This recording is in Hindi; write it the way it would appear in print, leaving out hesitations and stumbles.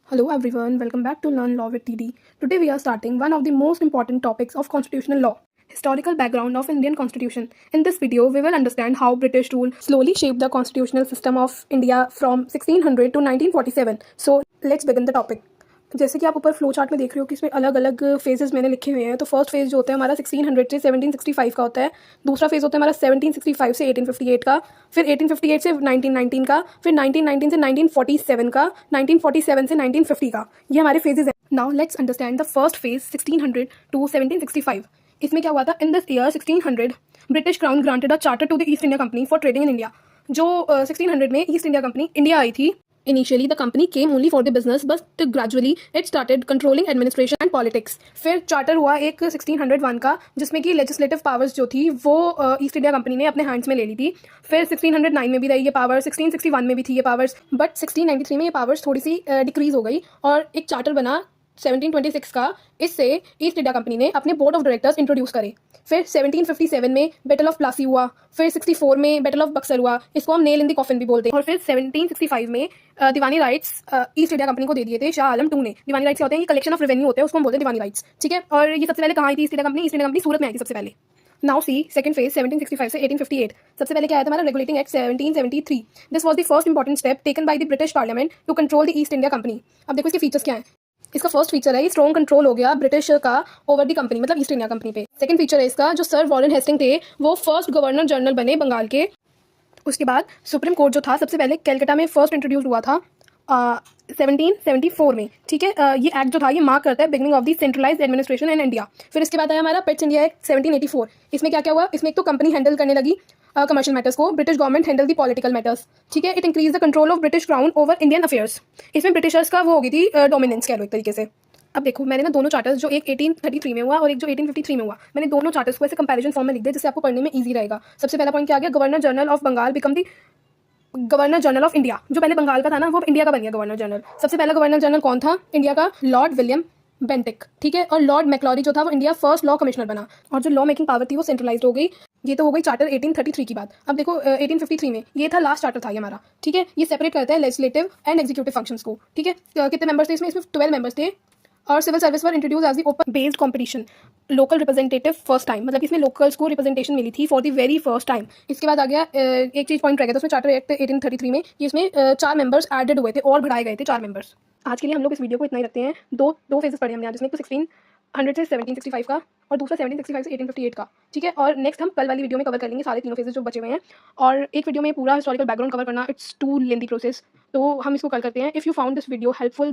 Hello everyone, welcome back to Learn Law with TD. Today we are starting one of the most important topics of constitutional law, historical background of Indian constitution. In this video, we will understand how British rule slowly shaped the constitutional system of India from 1600 to 1947. So let's begin the topic. जैसे कि आप ऊपर फ्लो चार्ट में देख रहे हो कि इसमें अलग अलग फेजेस मैंने लिखे हुए हैं। तो फर्स्ट फेज जो होता है हमारा 1600 से 1765 का होता है। दूसरा फेज होता है हमारा 1765 से 1858 का, फिर 1858 से 1919 का, फिर 1919 से 1947 का, 1947 से 1950 का। ये हमारे फेजेस हैं। Now let's understand the first phase 1600 to 1765। इसमें क्या हुआ था? In this year 1600 British crown granted a charter to the East India Company for trading in India. जो 1600 में ईस्ट इंडिया कंपनी इंडिया आई थी, Initially, the company came only for the business, but gradually it started controlling administration and politics. फिर चार्टर हुआ एक 1601 का, जिसमें कि लेजिस्लेटिव पावर्स जो थी वो ईस्ट इंडिया कंपनी ने अपने हैंड्स में ले ली थी। फिर 1609 में भी रही ये पावर, 1661 में भी थी ये पावर्स, बट 1693 में ये पावर्स थोड़ी सी डिक्रीज हो गई और एक चार्टर बना 1726 का। इससे ईस्ट इंडिया कंपनी ने अपने बोर्ड ऑफ डायरेक्टर्स इंट्रोड्यूस करे। फिर 1757 में बैटल ऑफ प्लासी हुआ, फिर 64 में बैटल ऑफ बक्सर हुआ, इसको हम नेल इन द कॉफिन भी बोलते हैं। और फिर 1765 में दीवानी राइट्स ईस्ट इंडिया कंपनी को दे दिए थे शाह आलम टू ने। दीवानी राइट्स होते हैं, ये कलेक्शन ऑफ रेवेन्यू होते हैं, उसको हम बोलते हैं दीवानी राइट्स, ठीक है। और ये सबसे पहले कहाँ आई थी East India Company? East India Company Surat में आई थी सबसे पहले। नाउ सी सेकंड फेज 1765 से 1858। सबसे पहले क्या आया था हमारा? Regulating Act 1773। This was the first important step taken by the British parliament to control the East India Company. अब देखो इसके फीचर्स क्या हैं। इसका फर्स्ट फीचर है ये स्ट्रॉन्ग कंट्रोल हो गया ब्रिटिश का ओवर द कंपनी, मतलब ईस्ट इंडिया कंपनी पे। सेकंड फीचर है इसका, जो सर वॉरेन हेस्टिंग थे वो फर्स्ट गवर्नर जनरल बने बंगाल के। उसके बाद सुप्रीम कोर्ट जो था सबसे पहले कलकत्ता में फर्स्ट इंट्रोड्यूस हुआ था 1774 में, ठीक है। ये एक्ट जो था ये मार्क करता है beginning of the centralised administration in India. फिर इसके बाद आया हमारा पिट्स इंडिया एक्ट 1784। इसमें क्या क्या हुआ? इसमें एक तो कंपनी हैंडल करने लगी कमर्शियल मैटर्स को, British government handle the political matters, ठीक है। It increase the control of British crown over Indian affairs. इसमें ब्रिटिशर्स का वो हो गई थी डोमिनेंस, कह लो एक तरीके से। अब देखो मैंने ना दोनों चार्टर्स, जो एक 1833 में हुआ और एक जो 1853 में हुआ, मैंने दोनों चार्टर्स को ऐसे कंपैरिजन फॉर्म में लिख दिया जिससे आपको पढ़ने में इजी रहेगा। सबसे पहला पॉइंट क्या आ गया? Governor general of Bengal become the governor general of India. जो पहले बंगाल का था ना वो इंडिया का बन गया गवर्नर जनरल। सबसे पहला गवर्नर जनरल कौन था इंडिया का? लॉर्ड विलियम बेंटिक, ठीक है। और लॉर्ड मैक्लॉरी जो था वो इंडिया फर्स्ट लॉ कमिश्नर बना, और जो लॉ मेकिंग पावर थी वो सेंट्रलाइज हो गई। ये तो हो गई चार्टर 1833 की बात। अब देखो 1853 में ये था लास्ट चार्टर था ये हमारा, ठीक है। ये सेपरेट करता है लेजिस्लेटिव एंड एग्जीक्यूटिव फंक्शंस को, ठीक है। कितने मेंबर्स थे इसमें? 12 मेंबर्स थे। और civil service were introduced as the open based competition, local representative first time, मतलब इसमें लोकल्स को रिप्रेजेंटेशन मिली थी for the very first time. इसके बाद आ गया एक चीज पॉइंट रह गया था उसमें चार्टर एक्ट 1833 में, कि इसमें 4 मेंबर्स एडेड हुए थे और बढ़ाए गए थे 4 मेंबर्स। आज के लिए हम लोग इस वीडियो को इतना ही रखते हैं। दो फेजेस पढ़े हमने यहाँ, जिसमें 1600 से 1765 का और दूसरा 1765 से 1858 का, ठीक है। और नेक्स्ट हम कल वाली वीडियो में कवर कर लेंगे सारे तीनों फेजेस जो बचे हुए हैं। और एक वीडियो में पूरा हिस्टोरिकल बैकग्राउंड कवर करना इट्स टू लेंथी प्रोसेस, तो हम इसको कल करते हैं। If you found this video helpful